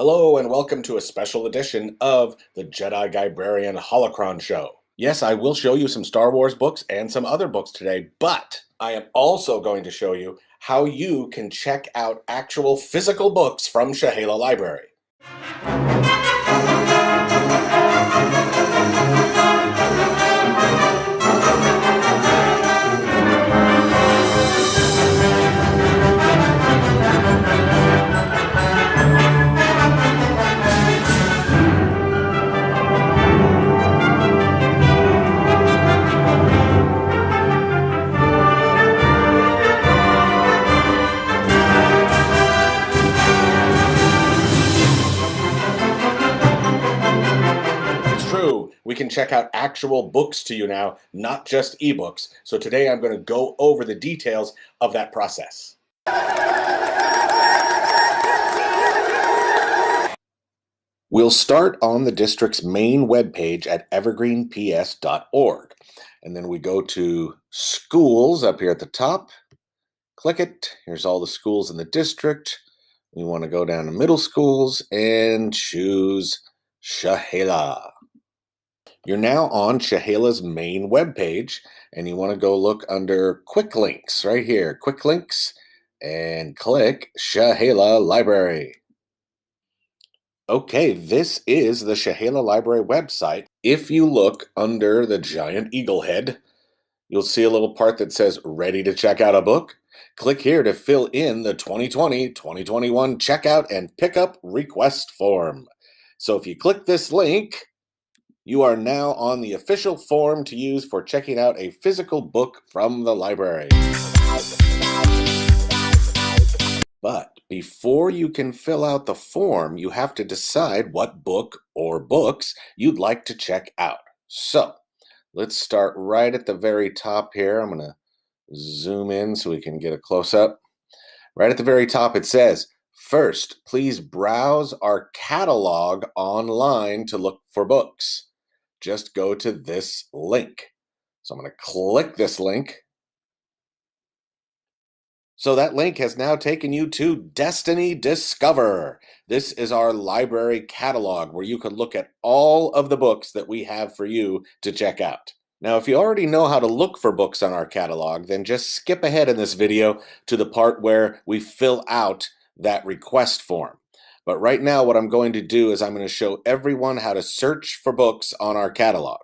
Hello and welcome to a special edition of the Jedi Guybrarian Holocron show. Yes, I will show you some Star Wars books and some other books today, but I am also going to show you how you can check out actual physical books from Shayla Library. True, we can check out actual books to you now, not just ebooks. So today I'm going to go over the details of that process. We'll start on the district's main webpage at evergreenps.org. And then we go to schools up here at the top. Click it. Here's all the schools in the district. We want to go down to middle schools and choose Shayla. You're now on Shayla's main webpage, and you want to go look under Quick Links right here. Quick Links, and click Shayla Library. Okay, this is the Shayla Library website. If you look under the giant eagle head, you'll see a little part that says Ready to check out a book. Click here to fill in the 2020-2021 checkout and pickup request form. So if you click this link, you are now on the official form to use for checking out a physical book from the library. But before you can fill out the form, you have to decide what book or books you'd like to check out. So let's start right at the very top here. I'm going to zoom in so we can get a close-up. Right at the very top it says, first, please browse our catalog online to look for books. Just go to this link. So I'm going to click this link. So that link has now taken you to Destiny Discover. This is our library catalog where you can look at all of the books that we have for you to check out. Now, if you already know how to look for books on our catalog, then just skip ahead in this video to the part where we fill out that request form. But right now, what I'm going to do is I'm going to show everyone how to search for books on our catalog.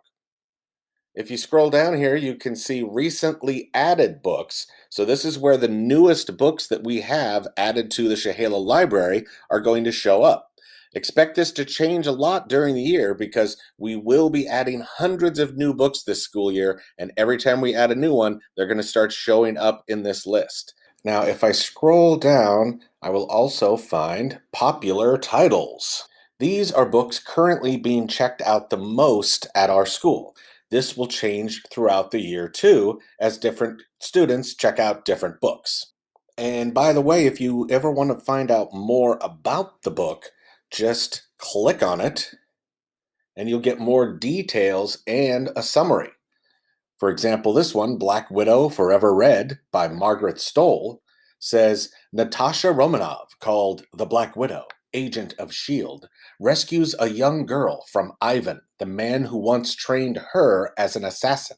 If you scroll down here, you can see recently added books. So this is where the newest books that we have added to the Shayla Library are going to show up. Expect this to change a lot during the year because we will be adding hundreds of new books this school year, and every time we add a new one, they're going to start showing up in this list. Now, if I scroll down, I will also find popular titles. These are books currently being checked out the most at our school. This will change throughout the year too, as different students check out different books. And by the way, if you ever want to find out more about the book, just click on it and you'll get more details and a summary. For example, this one, Black Widow Forever Read by Margaret Stoll, says Natasha Romanoff, called the Black Widow, agent of S.H.I.E.L.D., rescues a young girl from Ivan, the man who once trained her as an assassin.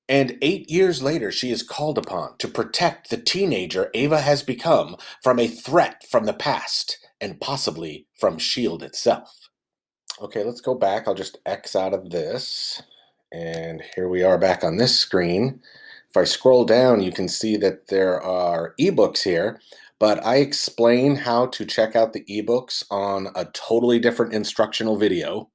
And 8 years later, she is called upon to protect the teenager Ava has become from a threat from the past, and possibly from S.H.I.E.L.D. itself. Okay, let's go back. I'll just X out of this. And here we are back on this screen. If I scroll down, you can see that there are ebooks here, but I explain how to check out the ebooks on a totally different instructional video.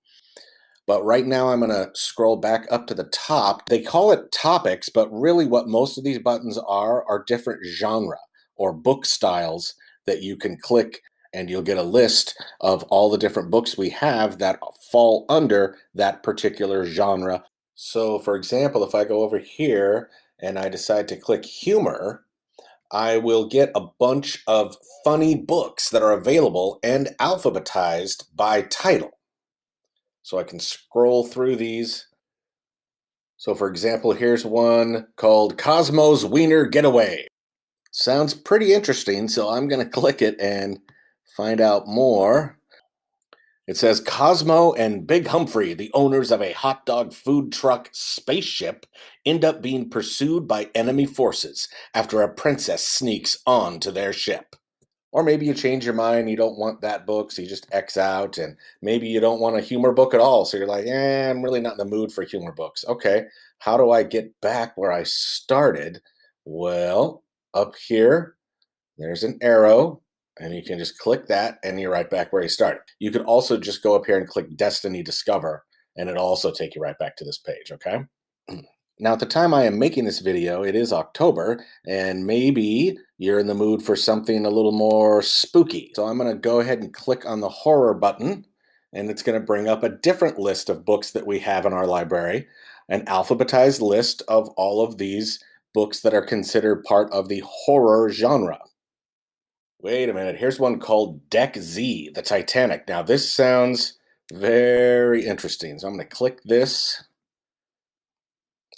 But right now I'm going to scroll back up to the top. They call it topics, but really what most of these buttons are different genre or book styles that you can click, and you'll get a list of all the different books we have that fall under that particular genre. So for example, if I go over here and I decide to click humor, I will get a bunch of funny books that are available and alphabetized by title. So I can scroll through these. So for example, here's one called Cosmo's Wiener Getaway. Sounds pretty interesting, so I'm going to click it and find out more. It says Cosmo and Big Humphrey, the owners of a hot dog food truck spaceship, end up being pursued by enemy forces after a princess sneaks onto their ship. Or maybe you change your mind, you don't want that book, so you just X out, and maybe you don't want a humor book at all, so you're like, I'm really not in the mood for humor books. Okay, how do I get back where I started? Well, up here, there's an arrow, and you can just click that, and you're right back where you started. You could also just go up here and click Destiny Discover, and it'll also take you right back to this page, okay? Now, at the time I am making this video, it is October, and maybe you're in the mood for something a little more spooky. So I'm going to go ahead and click on the horror button, and it's going to bring up a different list of books that we have in our library, an alphabetized list of all of these books that are considered part of the horror genre. Wait a minute, here's one called Deck Z, the Titanic. Now, this sounds very interesting, so I'm going to click this.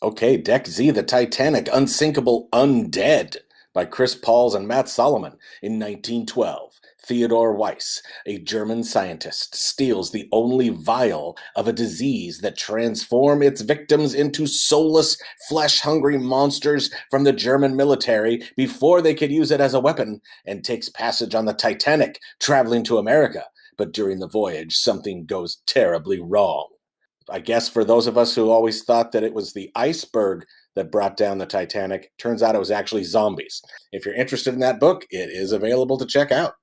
Okay, Deck Z, The Titanic, Unsinkable Undead by Chris Pauls and Matt Solomon. In 1912, Theodore Weiss, a German scientist, steals the only vial of a disease that transforms its victims into soulless, flesh-hungry monsters from the German military before they could use it as a weapon, and takes passage on the Titanic, traveling to America. But during the voyage, something goes terribly wrong. I guess for those of us who always thought that it was the iceberg that brought down the Titanic, turns out it was actually zombies. If you're interested in that book, it is available to check out.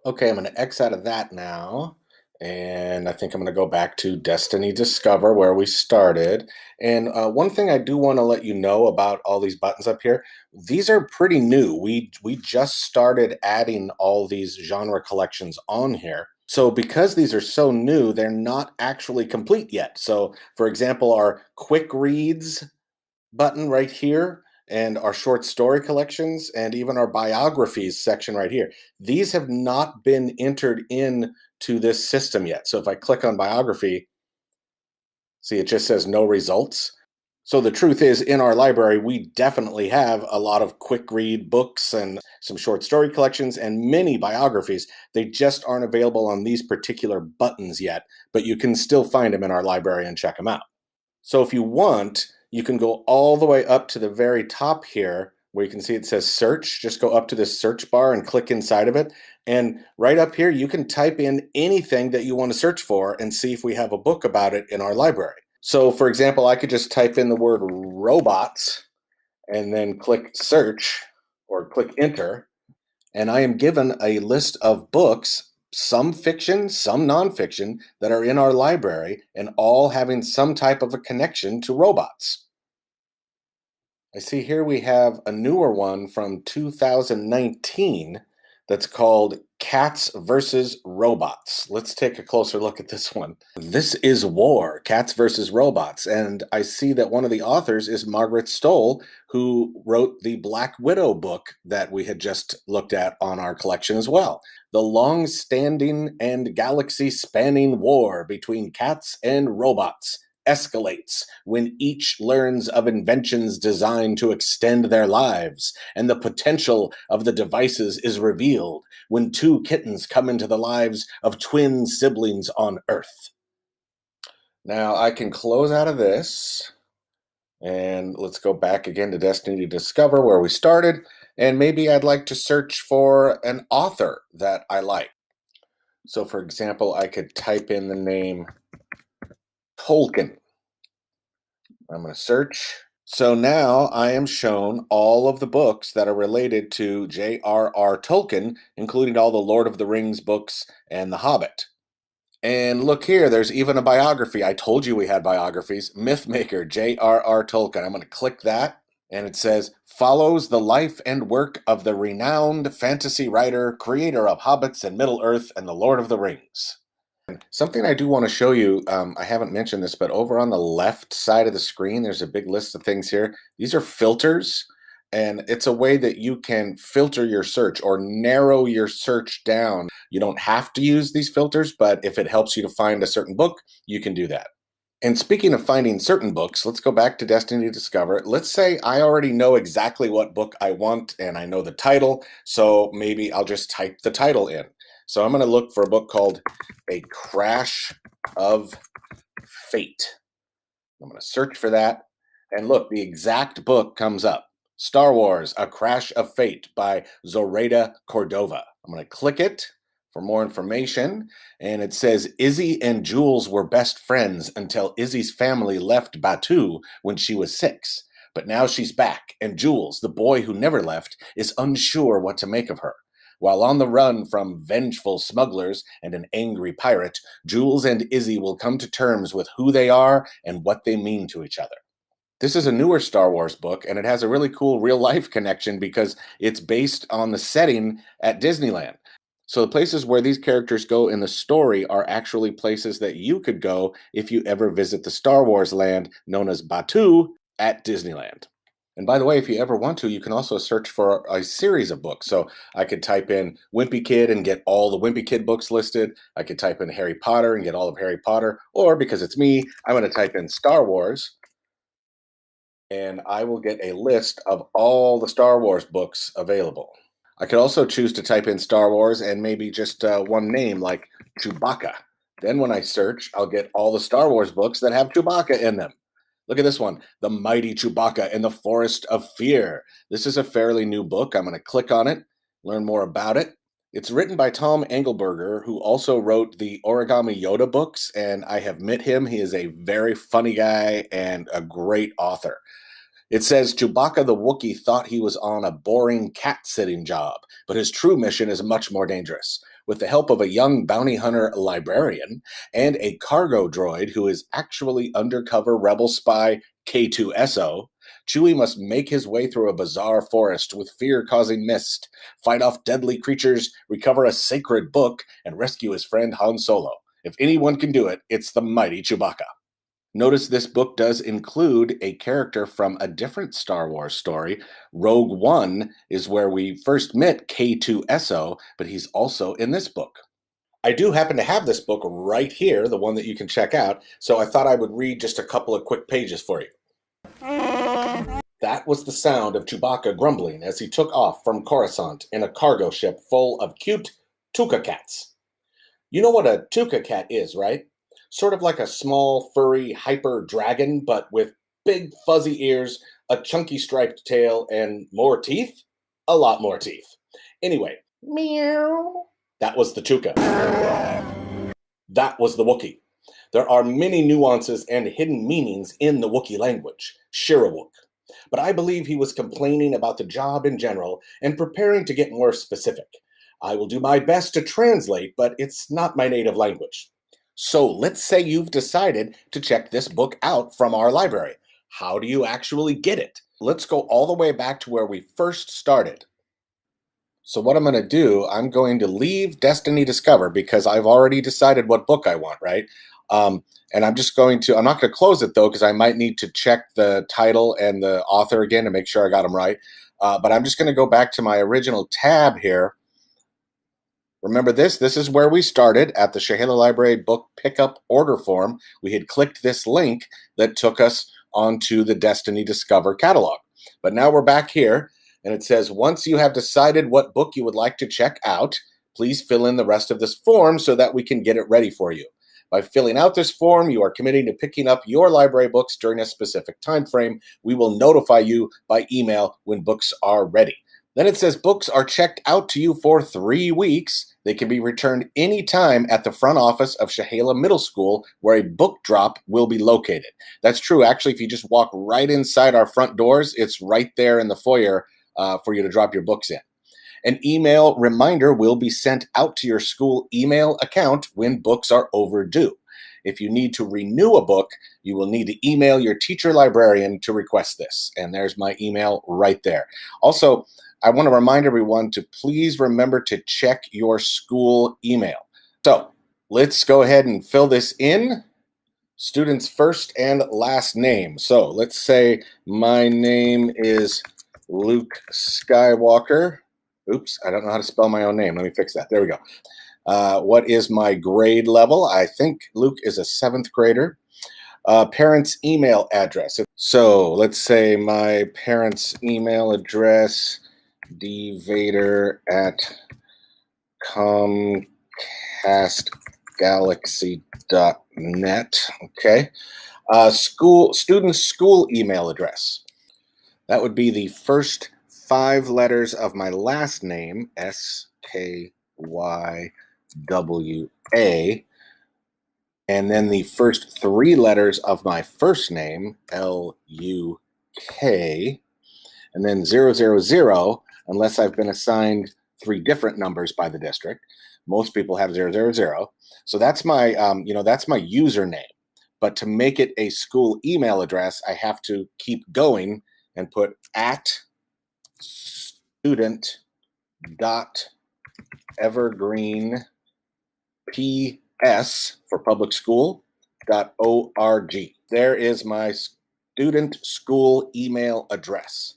Okay, I'm going to X out of that now. And I think I'm going to go back to Destiny Discover where we started. And one thing I do want to let you know about all these buttons up here, these are pretty new. We just started adding all these genre collections on here. So because these are so new, they're not actually complete yet. So for example, our quick reads button right here, and our short story collections, and even our biographies section right here, these have not been entered in to this system yet. So if I click on biography, see, it just says no results. So the truth is, in our library, we definitely have a lot of quick read books and some short story collections and many biographies. They just aren't available on these particular buttons yet, but you can still find them in our library and check them out. So if you want, you can go all the way up to the very top here where you can see it says search. Just go up to this search bar and click inside of it. And right up here, you can type in anything that you want to search for and see if we have a book about it in our library. So for example, I could just type in the word robots and then click search or click enter. And I am given a list of books, some fiction, some nonfiction, that are in our library and all having some type of a connection to robots. I see here we have a newer one from 2019 that's called Cats versus Robots. Let's take a closer look at this one. This is War, Cats versus Robots, and I see that one of the authors is Margaret Stoll, who wrote the Black Widow book that we had just looked at on our collection as well. The long-standing and galaxy-spanning war between cats and robots escalates when each learns of inventions designed to extend their lives, and the potential of the devices is revealed when two kittens come into the lives of twin siblings on Earth. Now I can close out of this, and let's go back again to Destiny Discover where we started, and maybe I'd like to search for an author that I like. So for example, I could type in the name Tolkien. I'm going to search. So now I am shown all of the books that are related to J.R.R. Tolkien, including all the Lord of the Rings books and The Hobbit. And look here, there's even a biography. I told you we had biographies. Mythmaker, J.R.R. Tolkien. I'm going to click that, and it says, follows the life and work of the renowned fantasy writer, creator of Hobbits and Middle-earth and the Lord of the Rings. Something I do want to show you, I haven't mentioned this, but over on the left side of the screen, there's a big list of things here. These are filters, and it's a way that you can filter your search or narrow your search down. You don't have to use these filters, but if it helps you to find a certain book, you can do that. And speaking of finding certain books, let's go back to Destiny Discover. Let's say I already know exactly what book I want, and I know the title, so maybe I'll just type the title in. So I'm going to look for a book called A Crash of Fate. I'm going to search for that. And look, the exact book comes up. Star Wars, A Crash of Fate by Zoraida Cordova. I'm going to click it for more information. And it says Izzy and Jules were best friends until Izzy's family left Batuu when she was 6. But now she's back, and Jules, the boy who never left, is unsure what to make of her. While on the run from vengeful smugglers and an angry pirate, Jules and Izzy will come to terms with who they are and what they mean to each other. This is a newer Star Wars book, and it has a really cool real-life connection because it's based on the setting at Disneyland. So the places where these characters go in the story are actually places that you could go if you ever visit the Star Wars land known as Batuu at Disneyland. And by the way, if you ever want to, you can also search for a series of books. So I could type in Wimpy Kid and get all the Wimpy Kid books listed. I could type in Harry Potter and get all of Harry Potter. Or because it's me, I'm going to type in Star Wars, and I will get a list of all the Star Wars books available. I could also choose to type in Star Wars and maybe just one name like Chewbacca. Then when I search, I'll get all the Star Wars books that have Chewbacca in them. Look at this one, The Mighty Chewbacca in the Forest of Fear. This is a fairly new book. I'm going to click on it, learn more about it. It's written by Tom Engelberger, who also wrote the Origami Yoda books, and I have met him. He is a very funny guy and a great author. It says Chewbacca the Wookiee thought he was on a boring cat-sitting job, but his true mission is much more dangerous. With the help of a young bounty hunter librarian and a cargo droid who is actually undercover rebel spy K2SO, Chewie must make his way through a bizarre forest with fear-causing mist, fight off deadly creatures, recover a sacred book, and rescue his friend Han Solo. If anyone can do it, it's the mighty Chewbacca. Notice this book does include a character from a different Star Wars story. Rogue One is where we first met K2SO, but he's also in this book. I do happen to have this book right here, the one that you can check out, so I thought I would read just a couple of quick pages for you. That was the sound of Chewbacca grumbling as he took off from Coruscant in a cargo ship full of cute Tuca cats. You know what a Tuca cat is, right? Sort of like a small, furry, hyper dragon, but with big, fuzzy ears, a chunky striped tail, and more teeth? A lot more teeth. Anyway, meow. That was the Tuca. That was the Wookiee. There are many nuances and hidden meanings in the Wookiee language, Shirawook. But I believe he was complaining about the job in general and preparing to get more specific. I will do my best to translate, but it's not my native language. So let's say you've decided to check this book out from our library. How do you actually get it? Let's go all the way back to where we first started. So what I'm going to do, I'm going to leave Destiny Discover because I've already decided what book I want, right? And I'm not going to close it though, because I might need to check the title and the author again to make sure I got them right. But I'm just going to go back to my original tab here. Remember this? This is where we started at the Shahala Library book pickup order form. We had clicked this link that took us onto the Destiny Discover catalog. But now we're back here, and it says, once you have decided what book you would like to check out, please fill in the rest of this form so that we can get it ready for you. By filling out this form, you are committing to picking up your library books during a specific time frame. We will notify you by email when books are ready. Then it says books are checked out to you for 3 weeks. They can be returned anytime at the front office of Shahala Middle School, where a book drop will be located. That's true. Actually, if you just walk right inside our front doors, it's right there in the foyer for you to drop your books in. An email reminder will be sent out to your school email account when books are overdue. If you need to renew a book, you will need to email your teacher librarian to request this. And there's my email right there. Also, I want to remind everyone to please remember to check your school email. So let's go ahead and fill this in. Student's first and last name. So let's say my name is Luke Skywalker. Oops, I don't know how to spell my own name. Let me fix that. There we go. What is my grade level? I think Luke is a 7th grader. Parents' email address. So let's say my parents' email address, dvader@comcast.com. castgalaxy.net. Okay. Student's school email address. That would be the first 5 letters of my last name, Skyywa, and then the first 3 letters of my first name, Luk, and then 000, unless I've been assigned 3 different numbers by the district. Most people have 000. So that's my, that's my username. But to make it a school email address, I have to keep going and put @student.evergreenps for public school.org. There is my student school email address.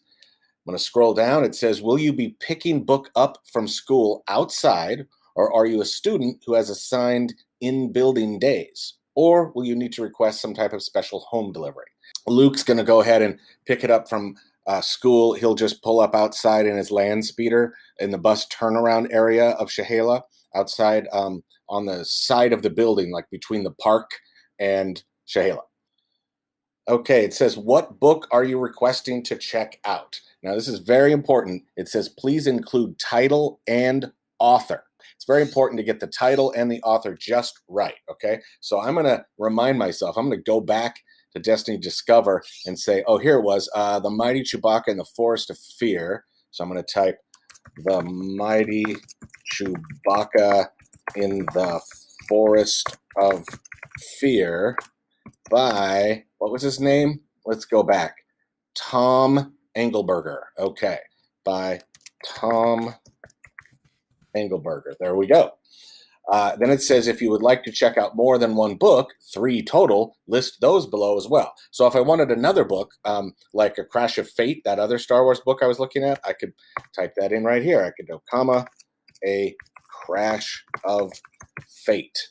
I'm going to scroll down. It says, will you be picking book up from school outside, or are you a student who has assigned in-building days? Or will you need to request some type of special home delivery? Luke's going to go ahead and pick it up from school. He'll just pull up outside in his land speeder in the bus turnaround area of Chehala, outside on the side of the building, like between the park and Chehala. Okay, it says, what book are you requesting to check out? Now, this is very important. It says, please include title and author. It's very important to get the title and the author just right, okay? So I'm going to remind myself, I'm going to go back to Destiny Discover and say, oh, here it was, The Mighty Chewbacca in the Forest of Fear. So I'm going to type The Mighty Chewbacca in the Forest of Fear by, what was his name? Let's go back. Tom Engelberger. Okay. By Tom Engelberger. There we go. Then it says, if you would like to check out more than one book, 3 total, list those below as well. So if I wanted another book, like A Crash of Fate, that other Star Wars book I was looking at, I could type that in right here. I could go, comma, A Crash of Fate.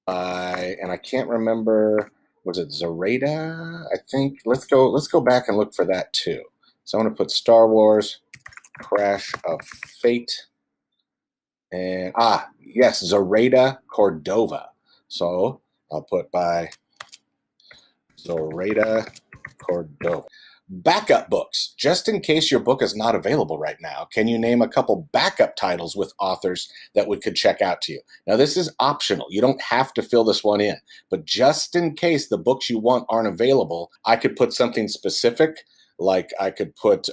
And I can't remember, was it Zoraida? I think, let's go back and look for that too. So I'm going to put Star Wars Crash of Fate. And, yes, Zoraida Cordova. So I'll put by Zoraida Cordova. Backup books. Just in case your book is not available right now, can you name a couple backup titles with authors that we could check out to you? Now, this is optional. You don't have to fill this one in. But just in case the books you want aren't available, I could put something specific, like I could put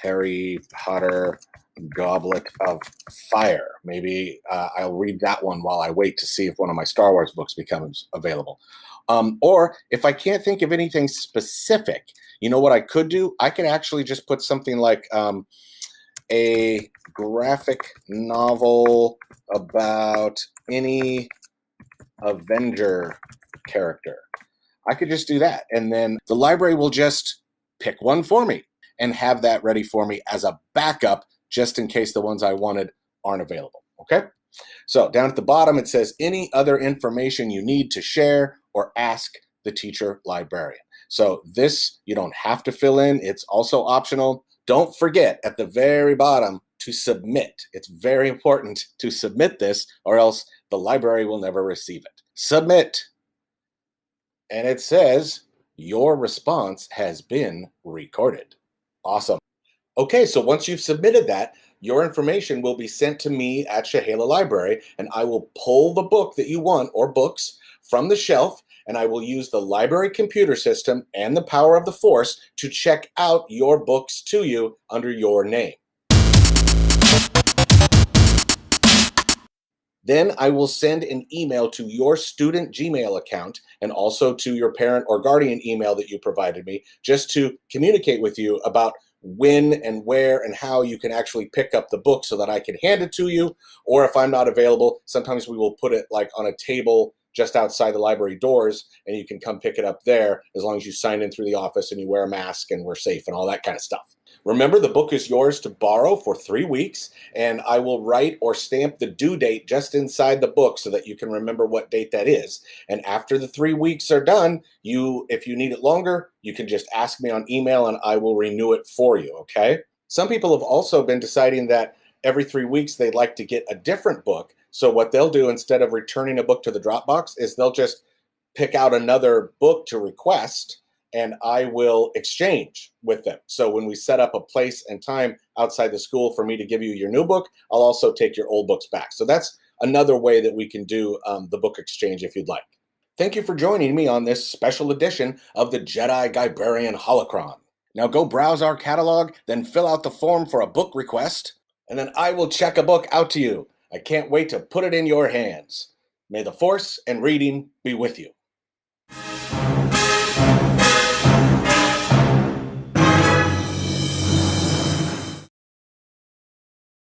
Harry Potter Goblet of Fire. Maybe I'll read that one while I wait to see if one of my Star Wars books becomes available. Or if I can't think of anything specific, you know what I could do? I could actually just put something like a graphic novel about any Avenger character. I could just do that. And then the library will just pick one for me and have that ready for me as a backup, just in case the ones I wanted aren't available, okay? So down at the bottom, it says, any other information you need to share or ask the teacher librarian. So this, you don't have to fill in. It's also optional. Don't forget at the very bottom to submit. It's very important to submit this, or else the library will never receive it. Submit. And it says, your response has been recorded. Awesome. Okay, so once you've submitted that, your information will be sent to me at Chehala Library, and I will pull the book that you want, or books, from the shelf, and I will use the library computer system and the power of the Force to check out your books to you under your name. Then I will send an email to your student Gmail account and also to your parent or guardian email that you provided me, just to communicate with you about when and where and how you can actually pick up the book so that I can hand it to you. Or if I'm not available, sometimes we will put it like on a table just outside the library doors, and you can come pick it up there as long as you sign in through the office and you wear a mask and we're safe and all that kind of stuff. Remember, the book is yours to borrow for 3 weeks, and I will write or stamp the due date just inside the book so that you can remember what date that is. And after the 3 weeks are done, if you need it longer, you can just ask me on email and I will renew it for you, okay? Some people have also been deciding that every 3 weeks they'd like to get a different book. So what they'll do instead of returning a book to the Dropbox is they'll just pick out another book to request, and I will exchange with them. So when we set up a place and time outside the school for me to give you your new book, I'll also take your old books back. So that's another way that we can do the book exchange if you'd like. Thank you for joining me on this special edition of the Jedi Guybrarian Holocron. Now go browse our catalog, then fill out the form for a book request, and then I will check a book out to you. I can't wait to put it in your hands. May the Force and reading be with you.